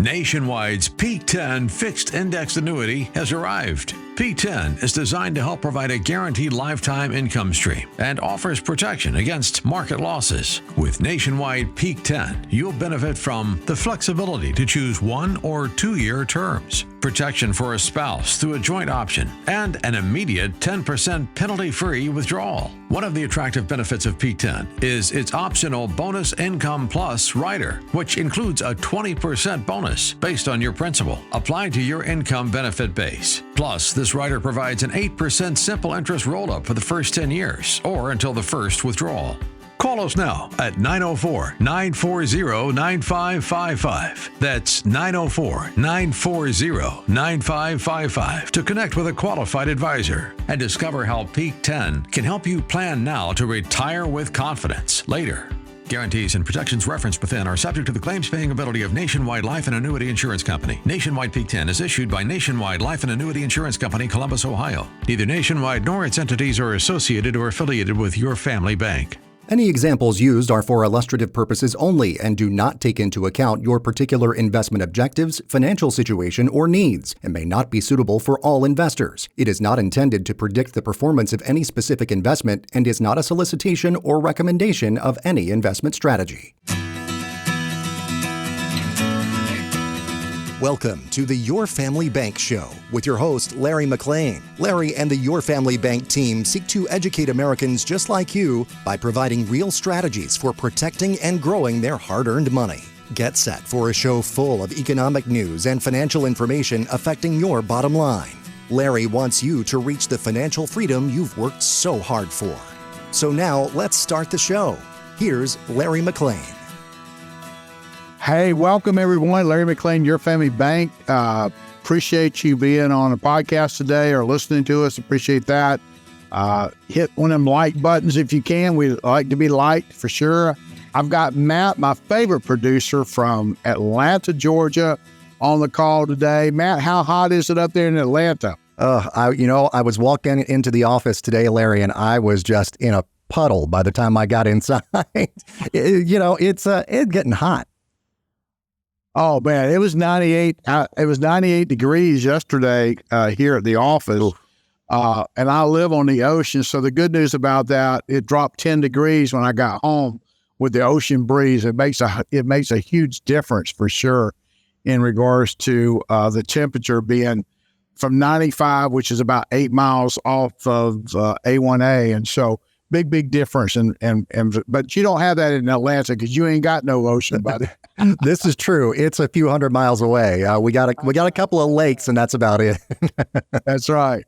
Nationwide's Peak 10 fixed index annuity has arrived. Peak 10 is designed to help provide a guaranteed lifetime income stream and offers protection against market losses. With Nationwide Peak 10, you'll benefit from the flexibility to choose 1 or 2-year terms, protection for a spouse through a joint option, and an immediate 10% penalty-free withdrawal. One of the attractive benefits of Peak 10 is its optional Bonus Income Plus rider, which includes a 20% bonus based on your principal, applied to your income benefit base. Plus, this rider provides an 8% simple interest roll-up for the first 10 years or until the first withdrawal. Call us now at 904-940-9555. That's 904-940-9555 to connect with a qualified advisor and discover how Peak 10 can help you plan now to retire with confidence later. Guarantees and protections referenced within are subject to the claims-paying ability of Nationwide Life and Annuity Insurance Company. Nationwide Peak 10 is issued by Nationwide Life and Annuity Insurance Company, Columbus, Ohio. Neither Nationwide nor its entities are associated or affiliated with your family bank. Any examples used are for illustrative purposes only and do not take into account your particular investment objectives, financial situation, or needs, and may not be suitable for all investors. It is not intended to predict the performance of any specific investment and is not a solicitation or recommendation of any investment strategy. Welcome to the Your Family Bank Show with your host, Larry McLean. Larry and the Your Family Bank team seek to educate Americans just like you by providing real strategies for protecting and growing their hard-earned money. Get set for a show full of economic news and financial information affecting your bottom line. Larry wants you to reach the financial freedom you've worked so hard for. So now let's start the show. Here's Larry McLean. Hey, welcome everyone. Larry McLean, Your Family Bank. Appreciate you being on a podcast today or listening to us. Appreciate that. Hit one of them like buttons if you can. We like to be liked for sure. I've got Matt, my favorite producer from Atlanta, Georgia, on the call today. Matt, how hot is it up there in Atlanta? I was walking into the office today, Larry, and I was just in a puddle by the time I got inside. It's getting hot. Oh man, it was 98. It was 98 degrees yesterday here at the office, and I live on the ocean. So the good news about that, it dropped 10 degrees when I got home with the ocean breeze. It makes a huge difference for sure in regards to the temperature being from 95, which is about 8 miles off of A1A, and so big difference. But you don't have that in Atlanta because you ain't got no ocean, buddy. This is true. It's a few hundred miles away. We got a couple of lakes, and that's about it. That's right.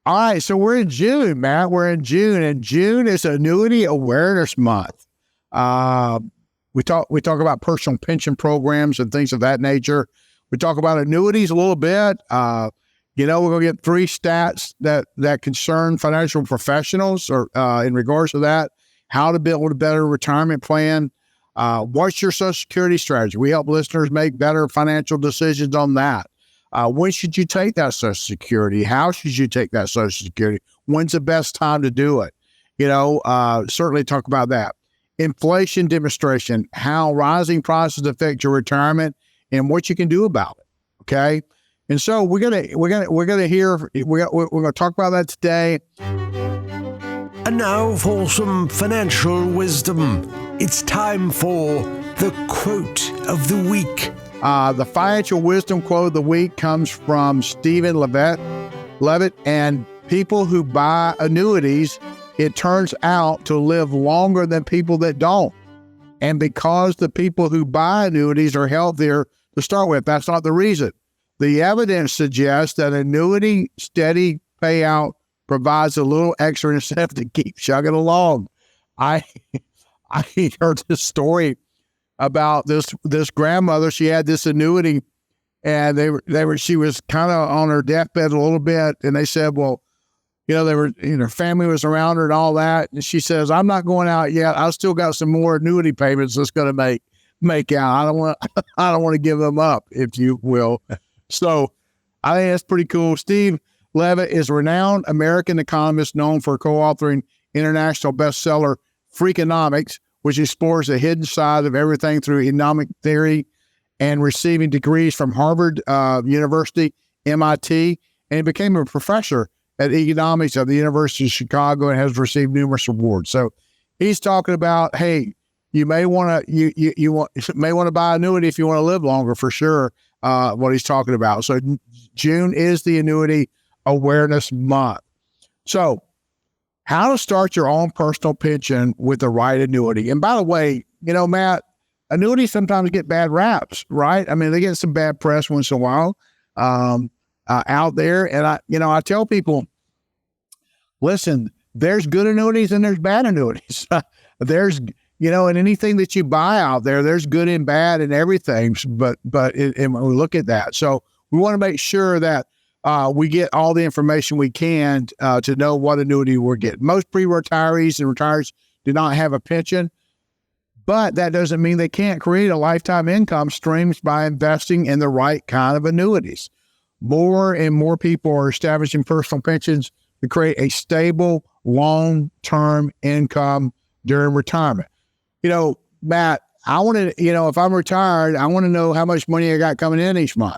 All right, so we're in June, Matt. We're in June, and June is Annuity Awareness Month. We talk about personal pension programs and things of that nature. We talk about annuities a little bit. We're going to get 3 stats that concern financial professionals or in regards to that. How to build a better retirement plan. What's your Social Security strategy? We help listeners make better financial decisions on that. When should you take that Social Security? How should you take that Social Security? When's the best time to do it? Certainly talk about that. Inflation demonstration, how rising prices affect your retirement and what you can do about it. Okay. And so we're gonna talk about that today. And now for some financial wisdom. It's time for the quote of the week. The financial wisdom quote of the week comes from Stephen Levitt. And people who buy annuities, it turns out to live longer than people that don't. And because the people who buy annuities are healthier to start with, that's not the reason. The evidence suggests that annuity steady payout provides a little extra incentive to keep chugging along. I heard this story about this grandmother. She had this annuity, and she was kind of on her deathbed a little bit, and they said, well, her family was around her and all that, and she says, I'm not going out yet. I still got some more annuity payments that's going to make out. I don't want to give them up, if you will. So I think that's pretty cool. Steve Levitt is a renowned American economist known for co-authoring international bestseller Freakonomics, which explores the hidden side of everything through economic theory and receiving degrees from Harvard University, MIT, and he became a professor at economics at the University of Chicago and has received numerous awards. So he's talking about, hey, you may want to buy an annuity if you want to live longer, for sure. What he's talking about. So June is the Annuity Awareness Month. So how to start your own personal pension with the right annuity. And by the way, Matt, annuities sometimes get bad raps, right? I mean, they get some bad press once in a while out there. And I tell people, listen, there's good annuities and there's bad annuities. There's, and anything that you buy out there, there's good and bad and everything. But and we look at that. So we want to make sure that we get all the information we can to know what annuity we're getting. Most pre-retirees and retirees do not have a pension, but that doesn't mean they can't create a lifetime income streams by investing in the right kind of annuities. More and more people are establishing personal pensions to create a stable, long-term income during retirement. Matt, I want to, if I'm retired, I want to know how much money I got coming in each month.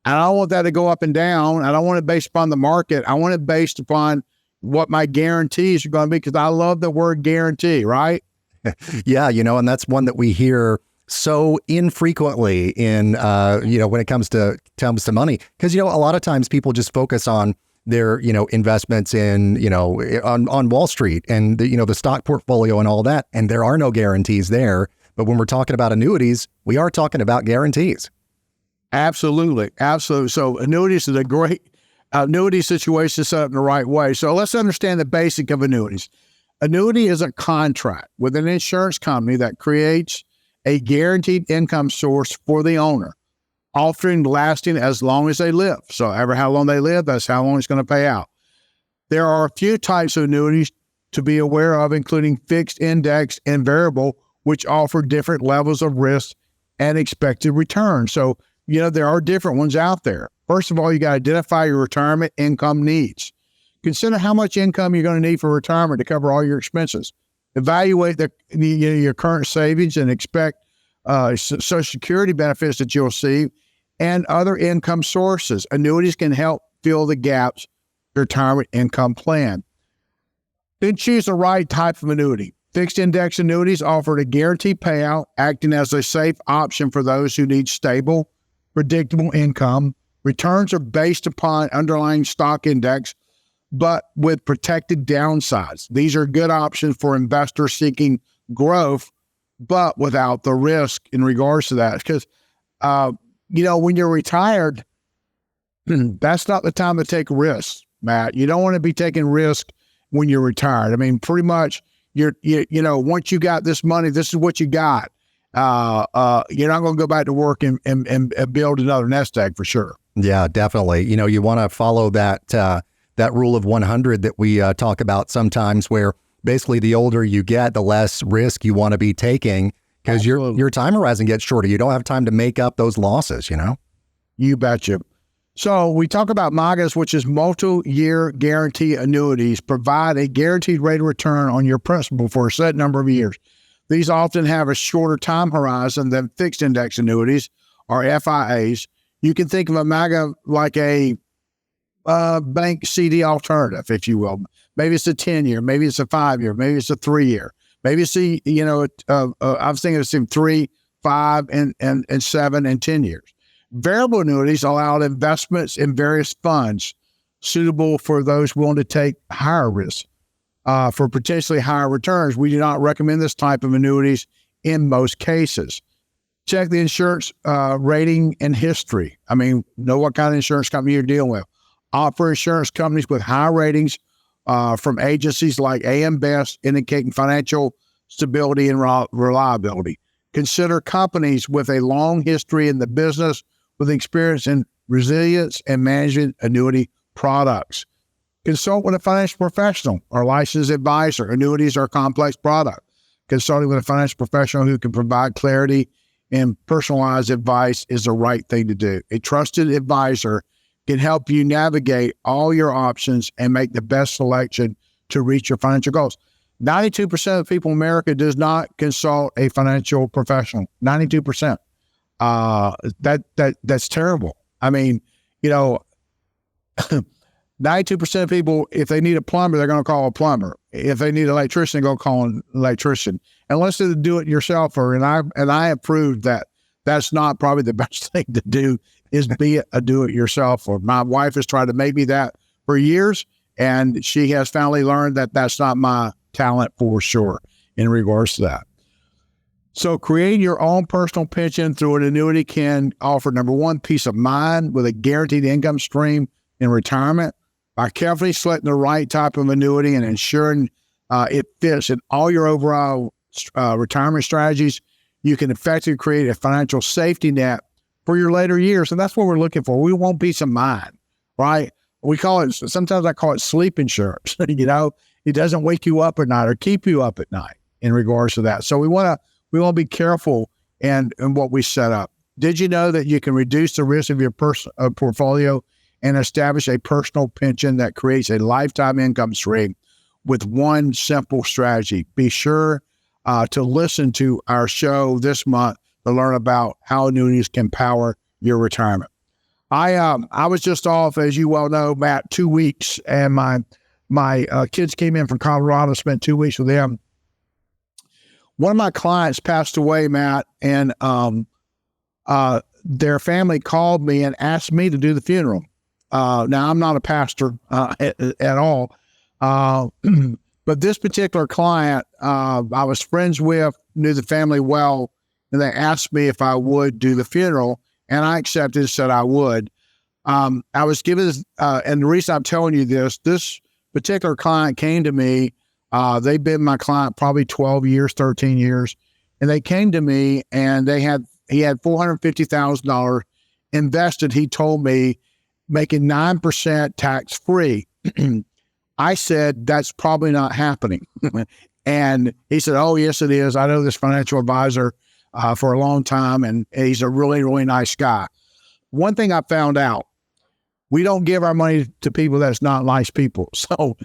I don't want that to go up and down. I don't want it based upon the market. I want it based upon what my guarantees are going to be, because I love the word guarantee, right? Yeah, and that's one that we hear so infrequently in, when it comes to money. Because, a lot of times people just focus on their, investments in, on Wall Street and, the stock portfolio and all that. And there are no guarantees there. But when we're talking about annuities, we are talking about guarantees. Absolutely. Absolutely. So annuities is a great annuity situation set up in the right way. So let's understand the basic of annuities. Annuity is a contract with an insurance company that creates a guaranteed income source for the owner, often lasting as long as they live. So ever how long they live, that's how long it's going to pay out. There are a few types of annuities to be aware of, including fixed, index, and variable, which offer different levels of risk and expected return. So, there are different ones out there. First of all, you got to identify your retirement income needs. Consider how much income you're going to need for retirement to cover all your expenses. Evaluate your current savings and expect Social Security benefits that you'll receive and other income sources. Annuities can help fill the gaps in your retirement income plan. Then choose the right type of annuity. Fixed index annuities offer a guaranteed payout, acting as a safe option for those who need stable, predictable income. Returns are based upon underlying stock index, but with protected downsides. These are good options for investors seeking growth, but without the risk in regards to that. Because, when you're retired, that's not the time to take risks, Matt. You don't want to be taking risk when you're retired. I mean, pretty much, once you got this money, this is what you got. You're not going to go back to work and build another nest egg for sure. Yeah, definitely. You want to follow that rule of 100 that we talk about sometimes, where basically the older you get, the less risk you want to be taking, because your time horizon gets shorter. You don't have time to make up those losses, You betcha. So we talk about MAGAs, which is multi-year guarantee annuities, provide a guaranteed rate of return on your principal for a set number of years. These often have a shorter time horizon than fixed index annuities or FIAs. You can think of a MAGA like a bank CD alternative, if you will. Maybe it's a 10-year, maybe it's a 5-year, maybe it's a 3-year. Maybe it's I'm thinking it's in 3, 5, and 7 and 10 years. Variable annuities allow investments in various funds suitable for those willing to take higher risks for potentially higher returns. We do not recommend this type of annuities in most cases. Check the insurance rating and history. I mean, know what kind of insurance company you're dealing with. Opt for insurance companies with high ratings from agencies like AM Best, indicating financial stability and reliability. Consider companies with a long history in the business with experience in resilience and managing annuity products. Consult with a financial professional or licensed advisor. Annuities are a complex product. Consulting with a financial professional who can provide clarity and personalized advice is the right thing to do. A trusted advisor can help you navigate all your options and make the best selection to reach your financial goals. 92% of people in America does not consult a financial professional. 92%. That's terrible. I mean, 92% of people, if they need a plumber, they're going to call a plumber. If they need an electrician, they're going to call an electrician. Unless they're a do-it-yourselfer, and I have proved that that's not probably the best thing to do, is be a do-it-yourselfer. My wife has tried to make me that for years, and she has finally learned that that's not my talent for sure in regards to that. So creating your own personal pension through an annuity can offer, number one, peace of mind with a guaranteed income stream in retirement. By carefully selecting the right type of annuity and ensuring it fits in all your overall retirement strategies, you can effectively create a financial safety net for your later years. And that's what we're looking for. We want peace of mind, right? Sometimes I call it sleep insurance. It doesn't wake you up at night or keep you up at night in regards to that. So we want to be careful in what we set up. Did you know that you can reduce the risk of your portfolio and establish a personal pension that creates a lifetime income stream with one simple strategy? Be sure to listen to our show this month to learn about how annuities can power your retirement. I was just off, as you well know, Matt, 2 weeks, and my kids came in from Colorado, spent 2 weeks with them. One of my clients passed away, Matt, and their family called me and asked me to do the funeral. Now, I'm not a pastor at all, but this particular client I was friends with, knew the family well, and they asked me if I would do the funeral, and I accepted, said I would. I was given, and the reason I'm telling you this particular client came to me. They've been my client probably 12 years, 13 years, and they came to me, and he had $450,000 invested. He told me, making 9% tax free. I said, that's probably not happening. And he said, oh, yes, it is. I know this financial advisor for a long time, and he's a really, really nice guy. One thing I found out, we don't give our money to people that's not nice people. So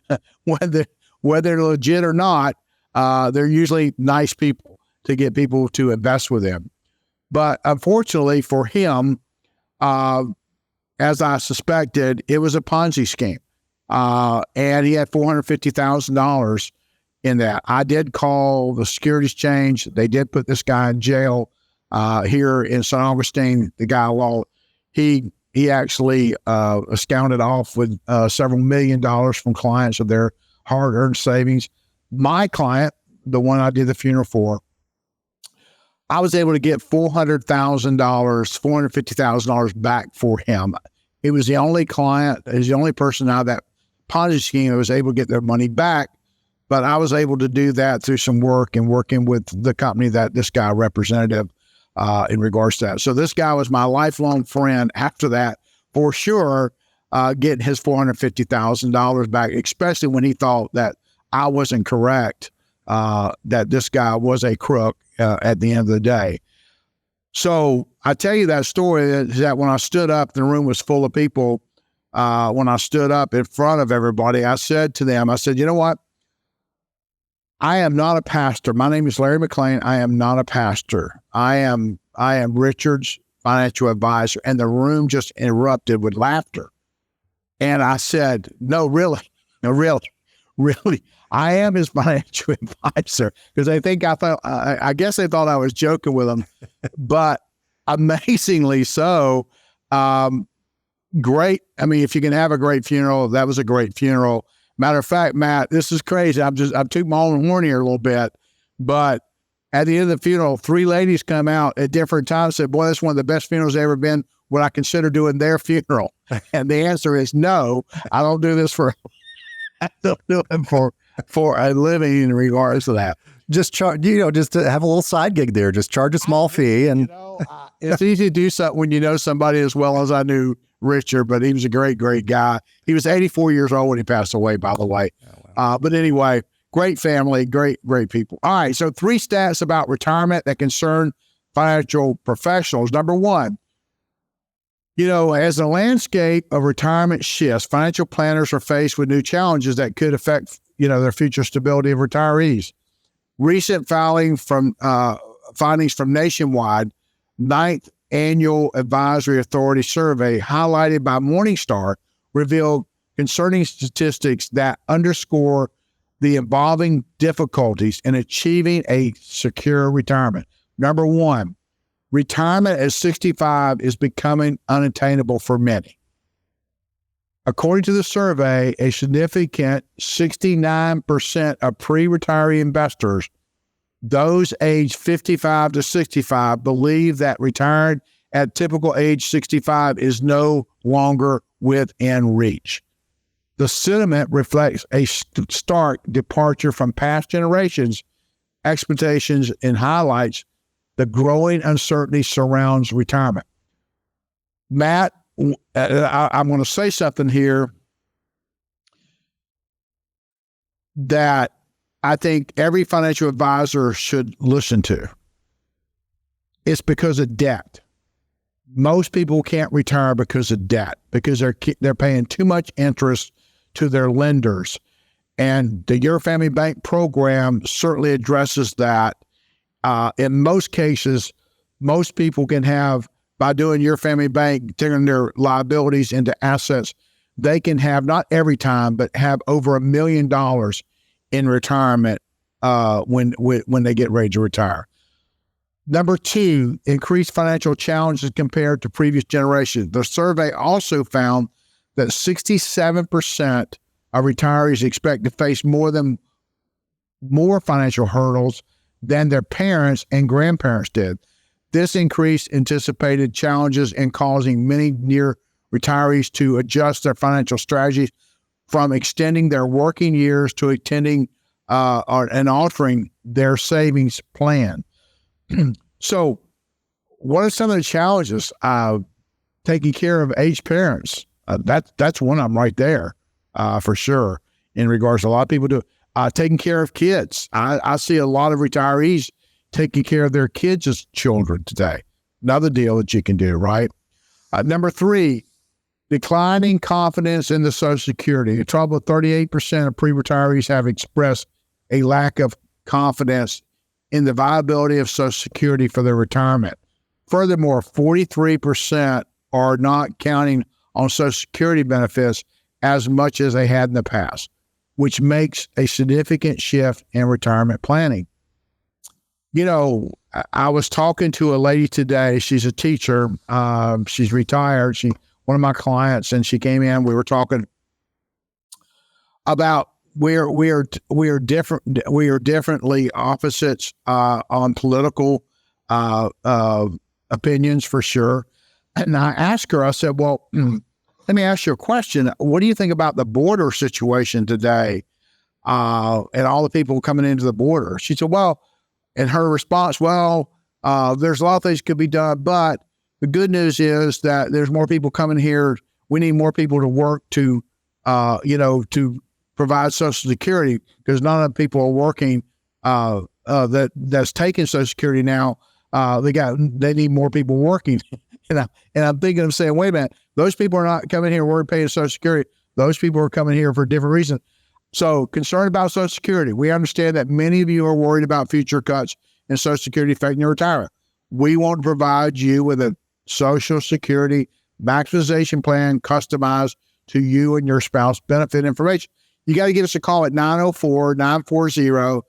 whether they're legit or not, they're usually nice people to get people to invest with them. But unfortunately for him, as I suspected, it was a Ponzi scheme. And he had $450,000 in that. I did call the securities change. They did put this guy in jail here in St. Augustine. The guy, he actually absconded off with several $1 million from clients of their hard-earned savings. My client, the one I did the funeral for, I was able to get $450,000 back for him. He was the only client, he's the only person out of that Ponzi scheme that was able to get their money back. But I was able to do that through some work and working with the company that this guy representative in regards to that. So this guy was my lifelong friend after that, for sure, getting his $450,000 back, especially when he thought that I wasn't correct, that this guy was a crook at the end of the day. So I tell you that story is that when I stood up, the room was full of people. When I stood up in front of everybody, I said to them, I said, you know what? I am not a pastor. My name is Larry McLean. I am not a pastor. I am Richard's financial advisor. And the room just erupted with laughter. And I said, no, really, I am his financial advisor, because I guess they thought I was joking with them, but amazingly so. Great. I mean, if you can have a great funeral, that was a great funeral. Matter of fact, Matt, this is crazy. I'm tooting my own horn here a little bit, but at the end of the funeral, 3 ladies come out at different times and said, boy, that's one of the best funerals I've ever been. Would I consider doing their funeral? And the answer is no. I don't do this I don't do it for a living in regards to that. Just charge, just to have a little side gig there. Just charge a small fee. And it's easy to do something when you know somebody as well as I knew Richard, but he was a great, great guy. He was 84 years old when he passed away, by the way. Oh, wow. But anyway, great family, great, great people. All right. So 3 stats about retirement that concern financial professionals. Number 1, as the landscape of retirement shifts, financial planners are faced with new challenges that could affect, their future stability of retirees. Recent findings from Nationwide, 9th Annual Advisory Authority survey highlighted by Morningstar revealed concerning statistics that underscore the evolving difficulties in achieving a secure retirement. Number one, retirement at 65 is becoming unattainable for many. According to the survey, a significant 69% of pre-retiree investors, those aged 55 to 65, believe that retired at typical age 65 is no longer within reach. The sentiment reflects a stark departure from past generations' expectations and highlights the growing uncertainty surrounds retirement. Matt, I'm going to say something here that I think every financial advisor should listen to. It's because of debt. Most people can't retire because of debt, because they're paying too much interest to their lenders. And the Your Family Bank program certainly addresses that. In most cases, most people can have, by doing Your Family Bank, turning their liabilities into assets, they can have, not every time, but have over $1 million in retirement when they get ready to retire. Number two, increased financial challenges compared to previous generations. The survey also found that 67% of retirees expect to face more financial hurdles than their parents and grandparents did. This increase anticipated challenges in causing many near retirees to adjust their financial strategies, from extending their working years to attending and altering their savings plan. So what are some of the challenges? Taking care of aged parents. That's one of them right there, for sure, in regards to a lot of people do. Taking care of kids. I see a lot of retirees taking care of their kids as children today. Another deal that you can do, right? Number three, declining confidence in the Social Security. A total of 38% of pre-retirees have expressed a lack of confidence in the viability of Social Security for their retirement. Furthermore, 43% are not counting on Social Security benefits as much as they had in the past, which makes a significant shift in retirement planning. You know, I was talking to a lady today. She's a teacher. She's retired. One of my clients, and she came in. We were talking about we are differently opposites on political opinions, for sure. And I asked her, I said, well, let me ask you a question. What do you think about the border situation today and all the people coming into the border? She said, well, and her response, well, there's a lot of things could be done, but the good news is that there's more people coming here. We need more people to work to provide Social Security, because none of the people are working that's taking Social Security now. They need more people working. and I'm thinking of saying, wait a minute, those people are not coming here. We're paying Social Security. Those people are coming here for different reasons. So concerned about Social Security. We understand that many of you are worried about future cuts in Social Security affecting your retirement. We want to provide you with a Social Security maximization plan customized to you and your spouse benefit information. You got to give us a call at 904-940-9555,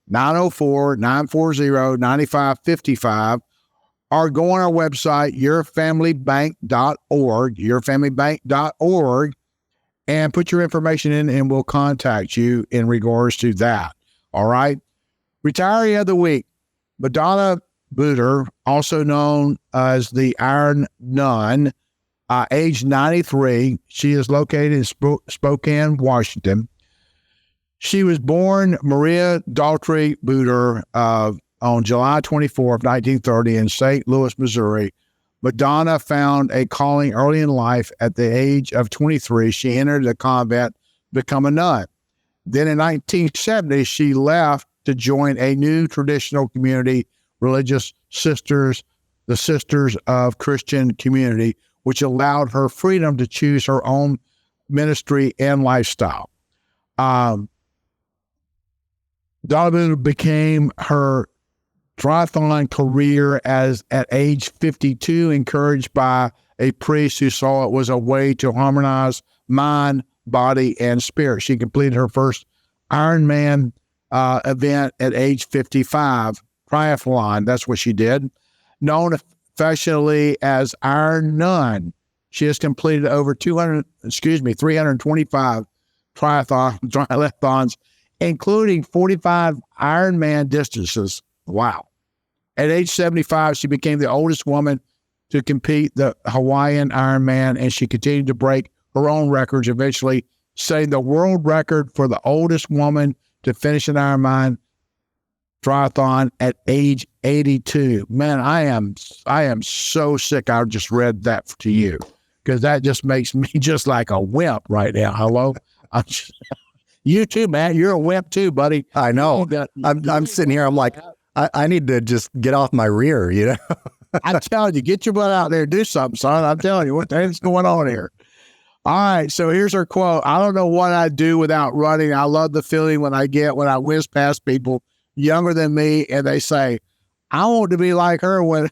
904-940-9555, or go on our website, yourfamilybank.org, and put your information in, and we'll contact you in regards to that. All right. Retiree of the week, Madonna Booter, also known as the Iron Nun, age 93. She is located in Spokane, Washington. She was born Maria Daltrey Booter on July 24, 1930 in St. Louis, Missouri. Madonna found a calling early in life. At the age of 23, she entered a convent to become a nun. Then in 1970, she left to join a new traditional community, religious sisters, the Sisters of Christian Community, which allowed her freedom to choose her own ministry and lifestyle. Donna became her triathlon career as at age 52, encouraged by a priest who saw it was a way to harmonize mind, body, and spirit. She completed her first Ironman event at age 55, triathlon. That's what she did. Known affectionately as Iron Nun, she has completed over 325 triathlons, including 45 Ironman distances. Wow. At age 75, she became the oldest woman to compete the Hawaiian Ironman, and she continued to break her own records, eventually setting the world record for the oldest woman to finish an Ironman triathlon at age 82. Man, I am so sick. I just read that to you because that just makes me just like a wimp right now. Hello? You too, man. You're a wimp too, buddy. I know. I'm sitting here. I'm like, I need to just get off my rear, you know? I'm telling you, get your butt out there and do something, son. I'm telling you, what the heck's going on here? All right, so here's her quote. I don't know what I'd do without running. I love the feeling when I whiz past people younger than me and they say, I want to be like her when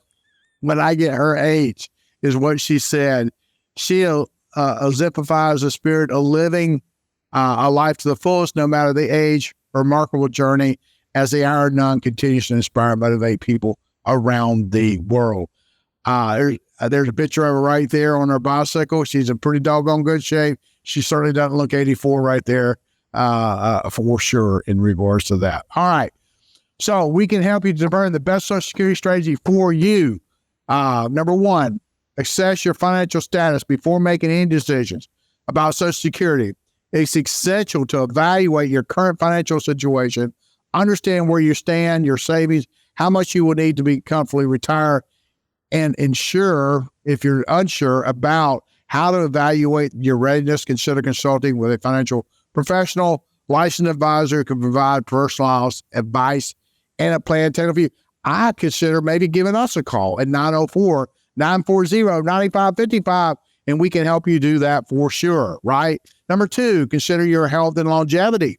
I get her age, is what she said. She exemplifies the spirit of living a life to the fullest, no matter the age. Remarkable journey as the Iron Nun continues to inspire and motivate people around the world. There's a picture of her right there on her bicycle. She's in pretty doggone good shape. She certainly doesn't look 84 right there, for sure, in regards to that. All right. So we can help you determine the best Social Security strategy for you. Number one, assess your financial status before making any decisions about Social Security. It's essential to evaluate your current financial situation, understand where you stand, your savings, how much you will need to be comfortably retired, and ensure, if you're unsure about how to evaluate your readiness, consider consulting with a financial professional, licensed advisor who can provide personalized advice and a plan taken for you. I consider maybe giving us a call at 904-940-9555, and we can help you do that for sure, right? Number two, consider your health and longevity.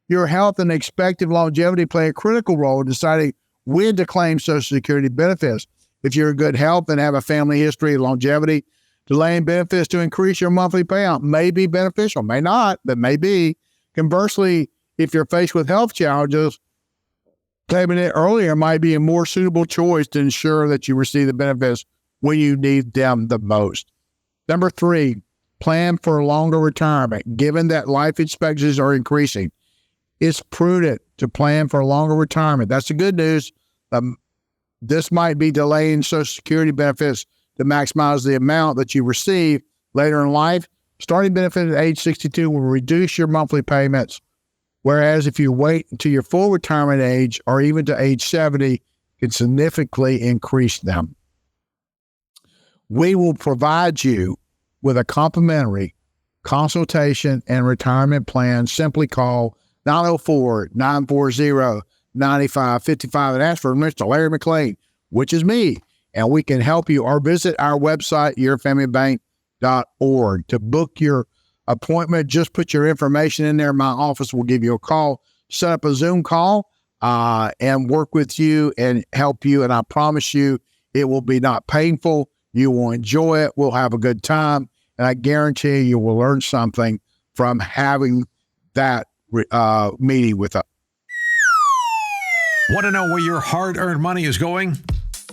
Your health and expected longevity play a critical role in deciding when to claim Social Security benefits. If you're in good health and have a family history of longevity, delaying benefits to increase your monthly payout may be beneficial, may not, but may be. Conversely, if you're faced with health challenges, claiming it earlier might be a more suitable choice to ensure that you receive the benefits when you need them the most. Number three, plan for a longer retirement. Given that life expectancies are increasing, it's prudent to plan for a longer retirement. That's the good news. This might be delaying Social Security benefits to maximize the amount that you receive later in life. Starting benefit at age 62 will reduce your monthly payments, whereas if you wait until your full retirement age or even to age 70, it can significantly increase them. We will provide you with a complimentary consultation and retirement plan. Simply call 904-940-9555 and ask for Mr. Larry McLean, which is me, and we can help you, or visit our website, yourfamilybank.org. To book your appointment, just put your information in there. My office will give you a call, set up a Zoom call, and work with you and help you. And I promise you, it will be not painful. You will enjoy it. We'll have a good time. And I guarantee you will learn something from having that meeting with us. Want to know where your hard-earned money is going?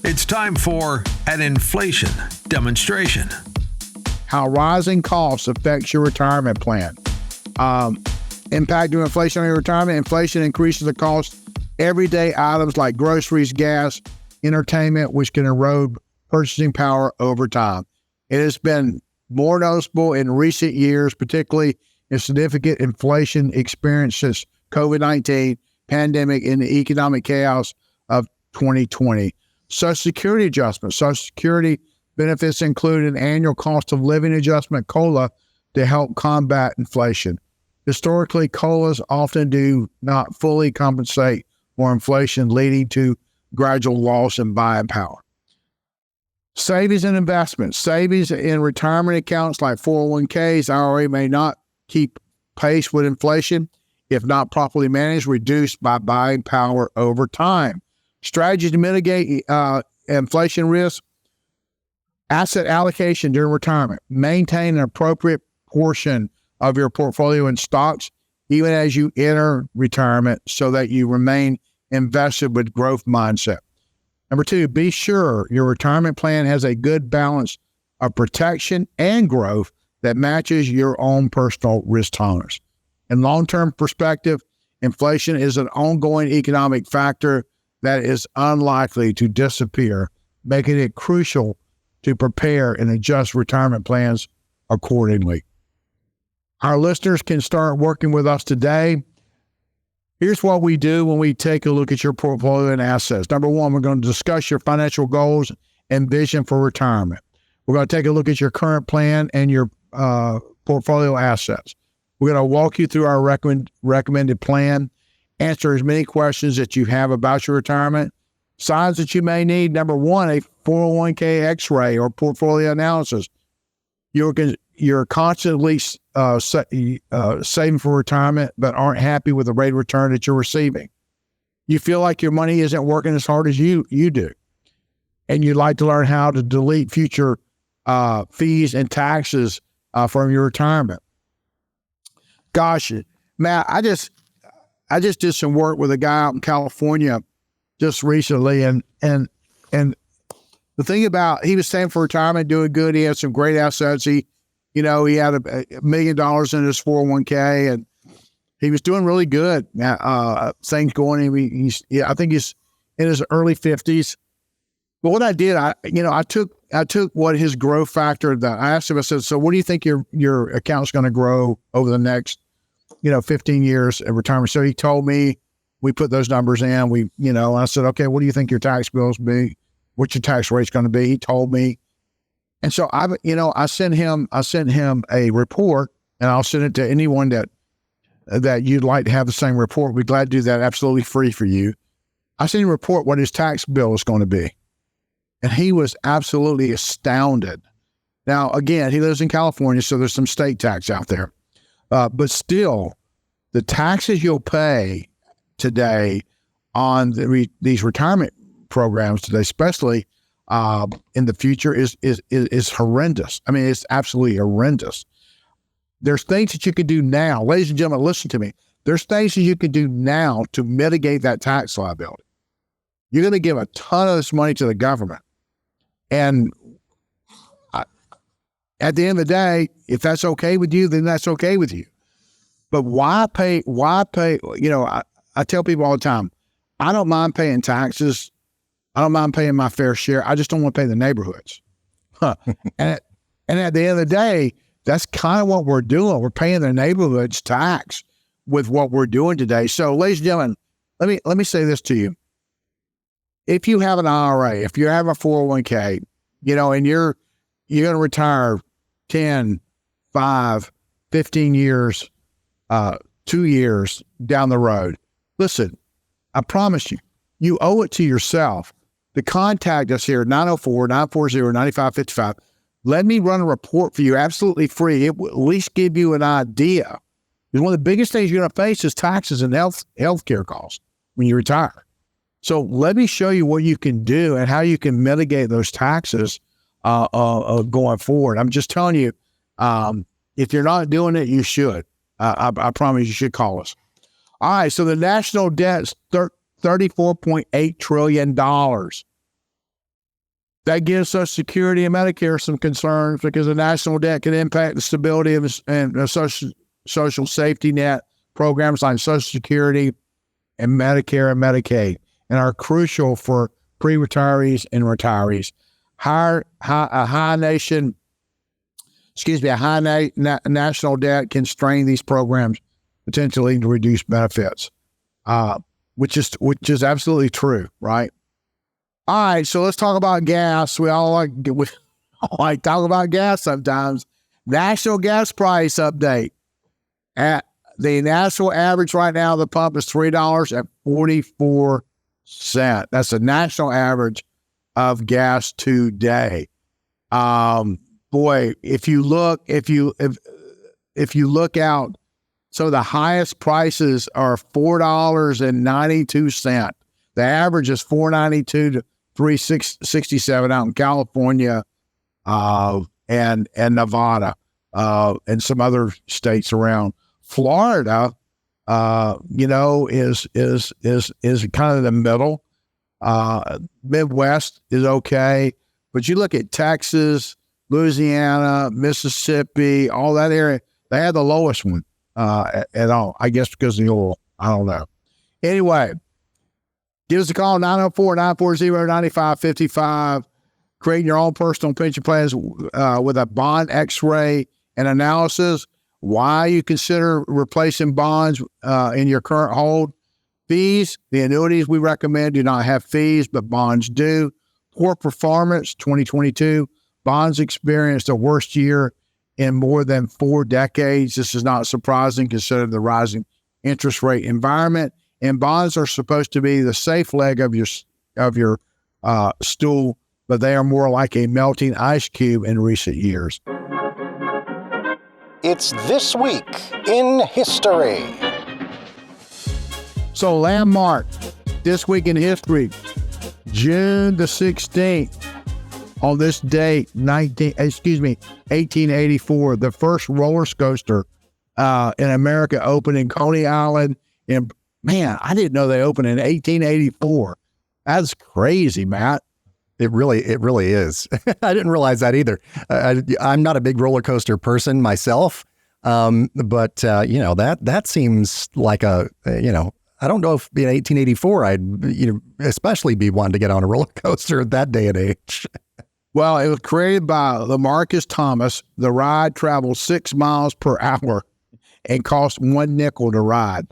It's time for an inflation demonstration. How rising costs affects your retirement plan. Impact of inflation on your retirement. Inflation increases the cost of everyday items like groceries, gas, entertainment, which can erode purchasing power over time. It has been more noticeable in recent years, particularly in significant inflation experienced since COVID-19 pandemic and the economic chaos of 2020. Social Security adjustments. Social Security benefits include an annual cost of living adjustment, COLA, to help combat inflation. Historically, COLAs often do not fully compensate for inflation, leading to gradual loss in buying power. Savings and investments. Savings in retirement accounts like 401ks, IRA may not keep pace with inflation if not properly managed, reduced by buying power over time. Strategies to mitigate inflation risk: asset allocation during retirement. Maintain an appropriate portion of your portfolio in stocks even as you enter retirement so that you remain invested with growth mindset. Number 2, be sure your retirement plan has a good balance of protection and growth that matches your own personal risk tolerance. In long-term perspective, inflation is an ongoing economic factor that is unlikely to disappear, making it crucial to prepare and adjust retirement plans accordingly. Our listeners can start working with us today. Here's what we do when we take a look at your portfolio and assets. Number 1, we're going to discuss your financial goals and vision for retirement. We're going to take a look at your current plan and your portfolio assets. We're going to walk you through our recommended plan, answer as many questions that you have about your retirement. Signs that you may need: number 1, a 401k x-ray or portfolio analysis. You're constantly saving for retirement but aren't happy with the rate of return that you're receiving. You feel like your money isn't working as hard as you do. And you'd like to learn how to delete future fees and taxes from your retirement. Gosh, Matt, I just did some work with a guy out in California just recently, and the thing about, he was saving for retirement, doing good. He had some great assets. He had $1 million in his 401k, and he was doing really good. Things going. I think he's in his early 50s. But what I did, I took what his growth factor that I asked him. I said, so what do you think your account's going to grow over the next 15 years of retirement? So he told me. We put those numbers in. I said, okay, what do you think your tax bills be? What's your tax rate's going to be? He told me. And so I sent him a report, and I'll send it to anyone that you'd like to have the same report. We're glad to do that absolutely free for you. I sent him a report what his tax bill is going to be. And he was absolutely astounded. Now, again, he lives in California, so there's some state tax out there. But still, the taxes you'll pay today on these retirement programs today, especially in the future, is horrendous. I mean, it's absolutely horrendous. There's things that you can do now. Ladies and gentlemen, listen to me. There's things that you can do now to mitigate that tax liability. You're going to give a ton of this money to the government. And at the end of the day, if that's okay with you, then that's okay with you. But why pay? I tell people all the time, I don't mind paying taxes. I don't mind paying my fair share. I just don't want to pay the neighborhoods. And at the end of the day, that's kind of what we're doing. We're paying the neighborhoods tax with what we're doing today. So, ladies and gentlemen, let me say this to you. If you have an IRA, if you have a 401k, and you're going to retire 10, 5, 15 years, 2 years down the road, listen, I promise you, you owe it to yourself to contact us here at 904-940-9555. Let me run a report for you absolutely free. It will at least give you an idea. Because one of the biggest things you're going to face is taxes and healthcare costs when you retire. So let me show you what you can do and how you can mitigate those taxes going forward. I'm just telling you, if you're not doing it, you should. I promise you should call us. All right, so the national debt is $34.8 trillion. That gives Social Security and Medicare some concerns because the national debt can impact the stability of social safety net programs like Social Security and Medicare and Medicaid, and are crucial for pre-retirees and retirees. A high national debt can strain these programs, potentially to reduce benefits, which is absolutely true, right? All right, so let's talk about gas. We all like talk about gas sometimes. National gas price update. At the national average right now, the pump is $3.44. That's the national average of gas today. Boy, if you look out, so the highest prices are $4.92. The average is 492 to 367 out in California and Nevada and some other states around. Florida, is kind of the middle. Midwest is okay, but you look at Texas, Louisiana, Mississippi, all that area, they had the lowest one at all. I guess because of the oil. I don't know. Anyway, give us a call, 904-940-9555. Creating your own personal pension plans with a bond x-ray and analysis. Why you consider replacing bonds in your current hold. Fees, the annuities we recommend do not have fees, but bonds do. Poor performance, 2022. Bonds experienced the worst year in more than 4 decades. This is not surprising considering the rising interest rate environment. And bonds are supposed to be the safe leg of your stool, but they are more like a melting ice cube in recent years. It's This Week in History. So landmark, This Week in History, June the 16th, on this date, 1884, the first roller coaster in America opened in Coney Island. And man, I didn't know they opened in 1884. That's crazy, Matt. It really is. I didn't realize that either. I'm not a big roller coaster person myself, but that seems like I don't know if in 1884 I'd especially be one to get on a roller coaster at that day and age. Well, it was created by LaMarcus Thomas. The ride traveled 6 miles per hour and cost 1 nickel to ride.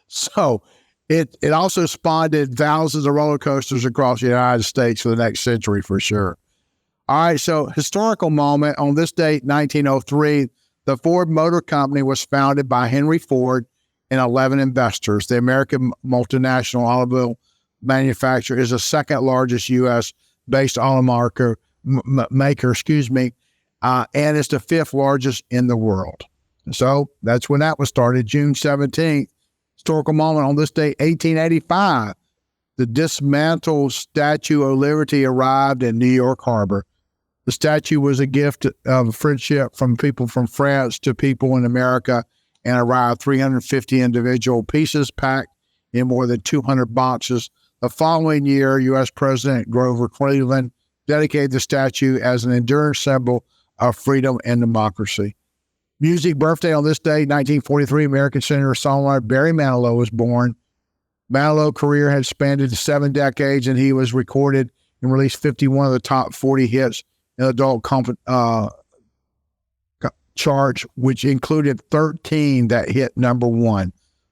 So it also spawned thousands of roller coasters across the United States for the next century for sure. All right, so historical moment. On this date, 1903, the Ford Motor Company was founded by Henry Ford and 11 investors. The American multinational automobile manufacturer is the second largest U.S.-based automobile maker, and it's the 5th largest in the world. So that's when that was started, June 17th. Historical moment on this date, 1885. The dismantled Statue of Liberty arrived in New York Harbor. The statue was a gift of friendship from people from France to people in America and arrived 350 individual pieces packed in more than 200 boxes. The following year, U.S. President Grover Cleveland dedicated the statue as an enduring symbol of freedom and democracy. Music birthday on this day, 1943, American singer-songwriter Barry Manilow was born. Manilow's career had spanned 7 decades, and he was recorded and released 51 of the top 40 hits in adult charts, which included 13 that hit number 1.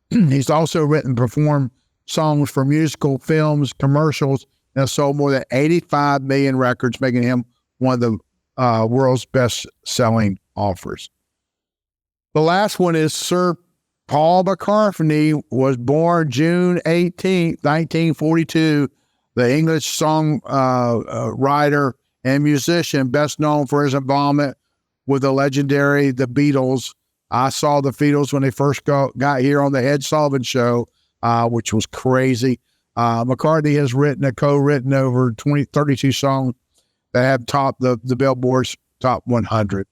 He's also written and performed songs for musical, films, commercials, and has sold more than 85 million records, making him one of the world's best-selling authors. The last one is Sir Paul McCartney was born June 18, 1942, the English song writer and musician, best known for his involvement with the legendary The Beatles. I saw the Beatles when they first got here on the Ed Sullivan Show, which was crazy. McCartney has co-written over 32 songs that have topped the Billboard's top 100.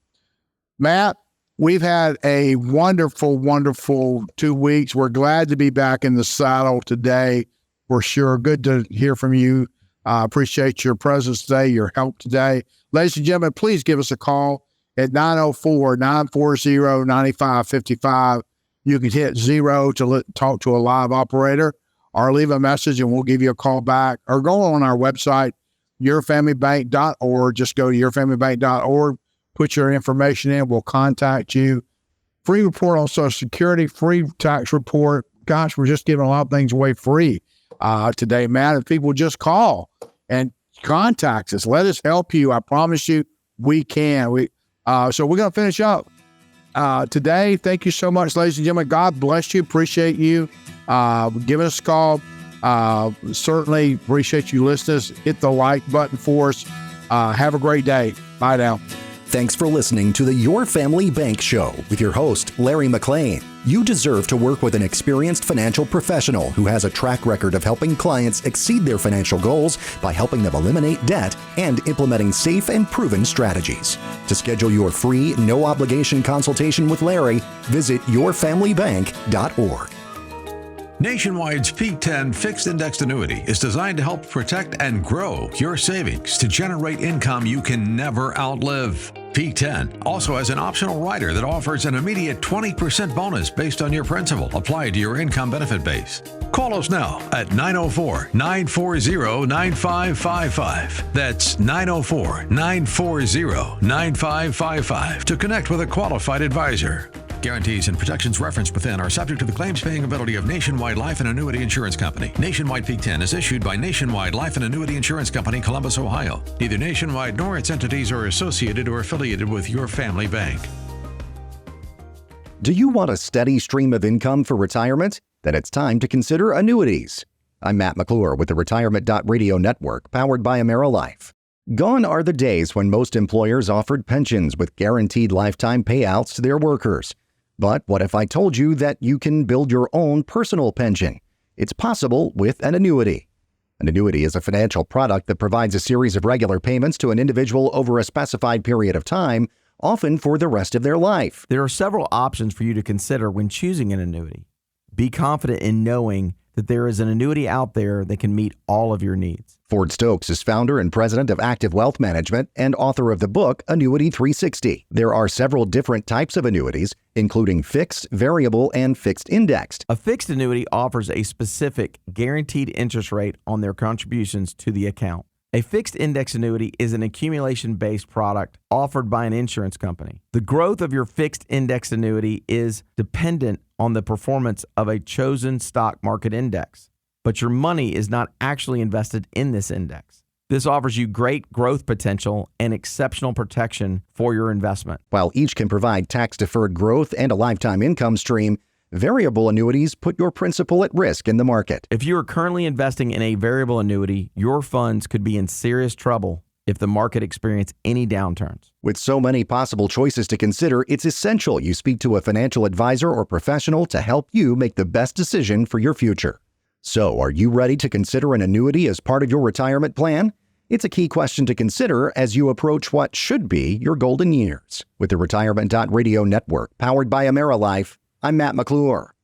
Matt, we've had a wonderful, wonderful 2 weeks. We're glad to be back in the saddle today, for sure. Good to hear from you. I appreciate your presence today, your help today. Ladies and gentlemen, please give us a call at 904-940-9555. You can hit 0 to talk to a live operator, or leave a message and we'll give you a call back, or go on our website, yourfamilybank.org. Just go to yourfamilybank.org, put your information in, we'll contact you. Free report on Social Security, free tax report. Gosh, we're just giving a lot of things away free today, Matt. If people just call and contact us, let us help you. I promise you we can. So we're going to finish up today. Thank you so much, ladies and gentlemen. God bless you. Appreciate you giving us a call. Certainly appreciate you listeners. Hit the like button for us. Have a great day. Bye now. Thanks for listening to the Your Family Bank Show with your host, Larry McClain. You deserve to work with an experienced financial professional who has a track record of helping clients exceed their financial goals by helping them eliminate debt and implementing safe and proven strategies. To schedule your free, no-obligation consultation with Larry, visit yourfamilybank.org. Nationwide's P10 fixed indexed annuity is designed to help protect and grow your savings to generate income you can never outlive. P10 also has an optional rider that offers an immediate 20% bonus based on your principal applied to your income benefit base. Call us now at 904-940-9555. That's 904-940-9555 to connect with a qualified advisor. Guarantees and protections referenced within are subject to the claims-paying ability of Nationwide Life and Annuity Insurance Company. Nationwide P10 is issued by Nationwide Life and Annuity Insurance Company, Columbus, Ohio. Neither Nationwide nor its entities are associated or affiliated with Your Family Bank. Do you want a steady stream of income for retirement? Then it's time to consider annuities. I'm Matt McClure with the Retirement.Radio Network, powered by AmeriLife. Gone are the days when most employers offered pensions with guaranteed lifetime payouts to their workers. But what if I told you that you can build your own personal pension? It's possible with an annuity. An annuity is a financial product that provides a series of regular payments to an individual over a specified period of time, often for the rest of their life. There are several options for you to consider when choosing an annuity. Be confident in knowing that there is an annuity out there that can meet all of your needs. Ford Stokes is founder and president of Active Wealth Management and author of the book Annuity 360. There are several different types of annuities, including fixed, variable, and fixed indexed. A fixed annuity offers a specific guaranteed interest rate on their contributions to the account. A fixed index annuity is an accumulation-based product offered by an insurance company. The growth of your fixed index annuity is dependent on the performance of a chosen stock market index, but your money is not actually invested in this index. This offers you great growth potential and exceptional protection for your investment. While each can provide tax-deferred growth and a lifetime income stream, variable annuities put your principal at risk in the market. If you are currently investing in a variable annuity, your funds could be in serious trouble if the market experiences any downturns. With so many possible choices to consider, it's essential you speak to a financial advisor or professional to help you make the best decision for your future. So, are you ready to consider an annuity as part of your retirement plan? It's a key question to consider as you approach what should be your golden years. With the Retirement.Radio Network, powered by AmeriLife, I'm Matt McClure.